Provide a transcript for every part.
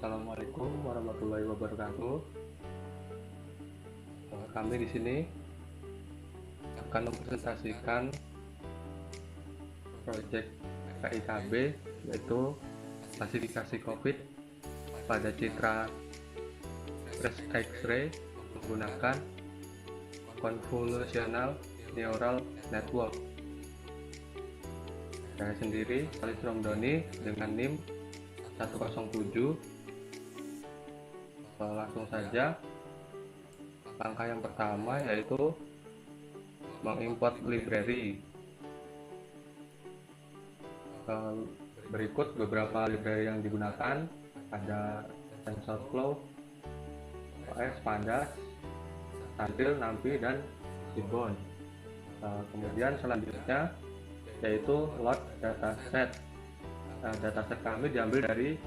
Assalamualaikum warahmatullahi wabarakatuh. Kami di sini akan mempresentasikan proyek KIKB, yaitu klasifikasi COVID pada citra breast X-ray menggunakan convolutional neural network. Saya sendiri Salis Romdoni dengan NIM 107. Langsung saja. Langkah yang pertama yaitu mengimport library. Berikut beberapa library yang digunakan, ada TensorFlow, OS, Pandas, Tandil, NumPy, dan Seaborn. Kemudian selanjutnya yaitu load dataset. Dataset kami diambil dari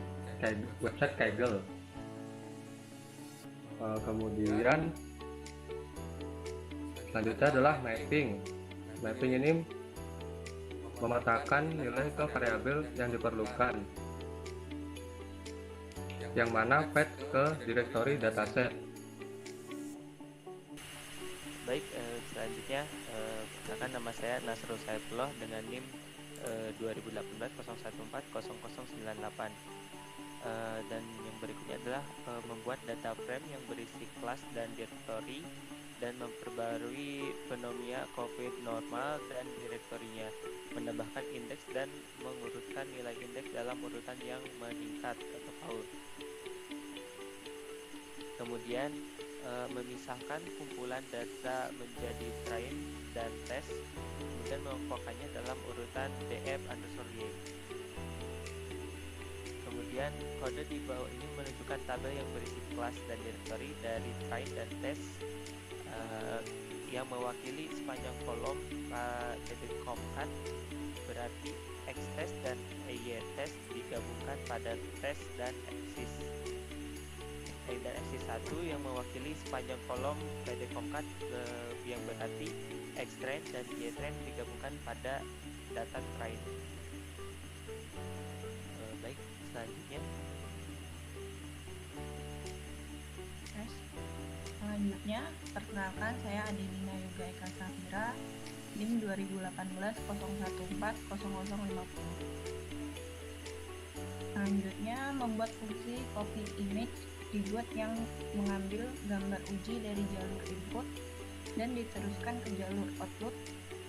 website Kaggle. Kemudian selanjutnya adalah mapping. Mapping ini memetakan nilai ke variabel yang diperlukan, yang mana fetch ke directory dataset. Baik, selanjutnya perkenalkan, nama saya Nasrul Saifullah dengan NIM 2018-014-0098. Dan yang berikutnya adalah membuat data frame yang berisi kelas dan directory dan memperbarui fenomena COVID normal dan direktorinya, menambahkan indeks dan mengurutkan nilai indeks dalam urutan yang meningkat atau PAUD. Kemudian memisahkan kumpulan data menjadi train dan test, kemudian mengelompokkannya dalam urutan df_y. Kemudian kode di bawah ini menunjukkan tabel yang berisi kelas dan directory dari train dan test yang mewakili sepanjang kolom concat, berarti X-test dan Y-test digabungkan pada test dan axis. Dan axis 1 yang mewakili sepanjang kolom concat yang berarti X-train dan Y-train digabungkan pada data train. Baik, selanjutnya. Selanjutnya, perkenalkan, saya Adelina Yoga Eka Safira, NIM 2018-014-0050. Selanjutnya, membuat fungsi copy image dibuat yang mengambil gambar uji dari jalur input dan diteruskan ke jalur output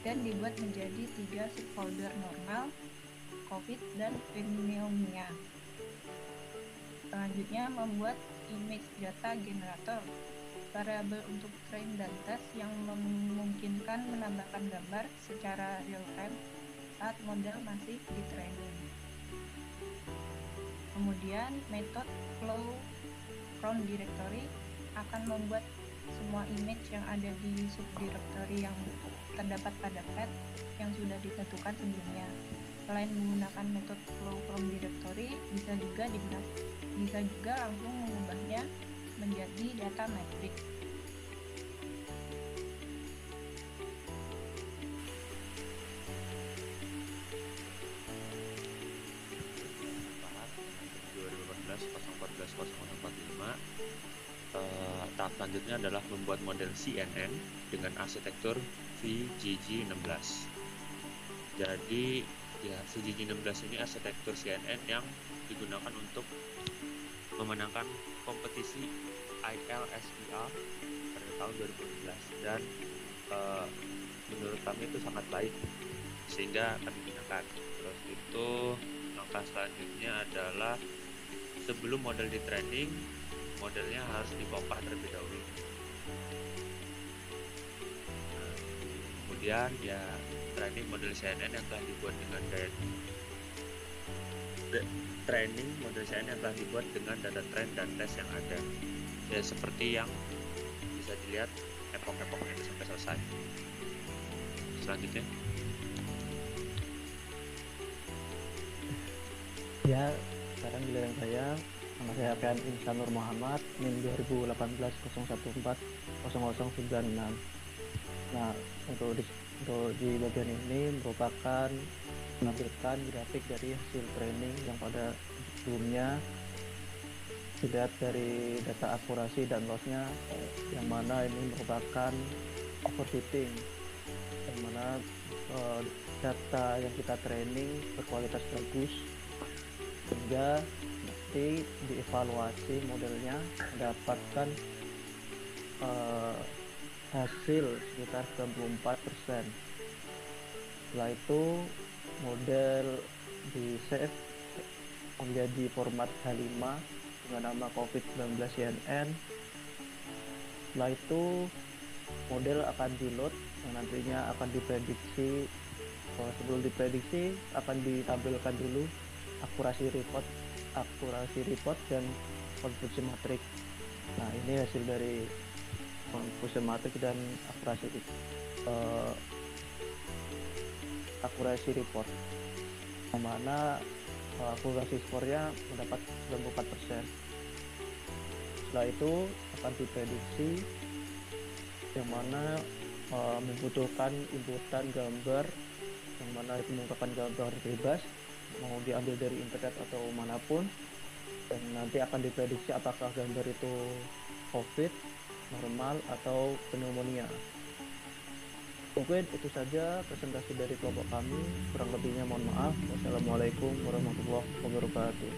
dan dibuat menjadi 3 subfolder: normal, COVID, dan pneumonia. Selanjutnya, membuat image data generator, variabel untuk train dan test yang memungkinkan menambahkan gambar secara real time saat model masih di training. Kemudian metode flow from directory akan membuat semua image yang ada di subdirectory yang terdapat pada path yang sudah ditentukan sebelumnya. Selain menggunakan metode flow from directory, bisa juga langsung mengubahnya menjadi data matrix. Tahap selanjutnya adalah membuat model CNN dengan arsitektur VGG16. Jadi VGG16 ini arsitektur CNN yang digunakan untuk memenangkan kompetisi ILSPR pada tahun 2016, dan menurut kami itu sangat baik sehingga kami gunakan. Terus itu langkah selanjutnya adalah sebelum model di training, modelnya harus dibongkar terlebih dahulu. Kemudian training model CNN yang telah dibuat dengan training model CNN yang telah dibuat dengan data train dan test yang ada, ya seperti yang bisa dilihat epok-epoknya itu sampai selesai. Selanjutnya ya, sekarang giliran saya. Nama saya Fian Insanur Muhammad, NIM 2018-014-0096. Nah, untuk di bagian ini merupakan menampilkan grafik dari hasil training yang pada sebelumnya dilihat dari data akurasi dan lossnya, yang mana ini merupakan overfitting, yang mana data yang kita training berkualitas bagus, sehingga nanti dievaluasi modelnya mendapatkan hasil sekitar 94%. Setelah itu model di save menjadi format H5 dengan nama COVID-19 CNN. Setelah itu model akan di load yang nantinya akan diprediksi. Sebelum diprediksi akan ditampilkan dulu akurasi report dan confusion matrix. Nah, ini hasil dari confusion matrix dan akurasi report, yang mana akurasi skornya mendapat 94%. Setelah itu akan diprediksi, yang mana membutuhkan inputan gambar, yang mana itu menggunakan gambar bebas, mau diambil dari internet atau manapun, dan nanti akan diprediksi apakah gambar itu COVID, normal, atau pneumonia. Mungkin itu saja presentasi dari kelompok kami. Kurang lebihnya mohon maaf. Wassalamualaikum warahmatullahi wabarakatuh.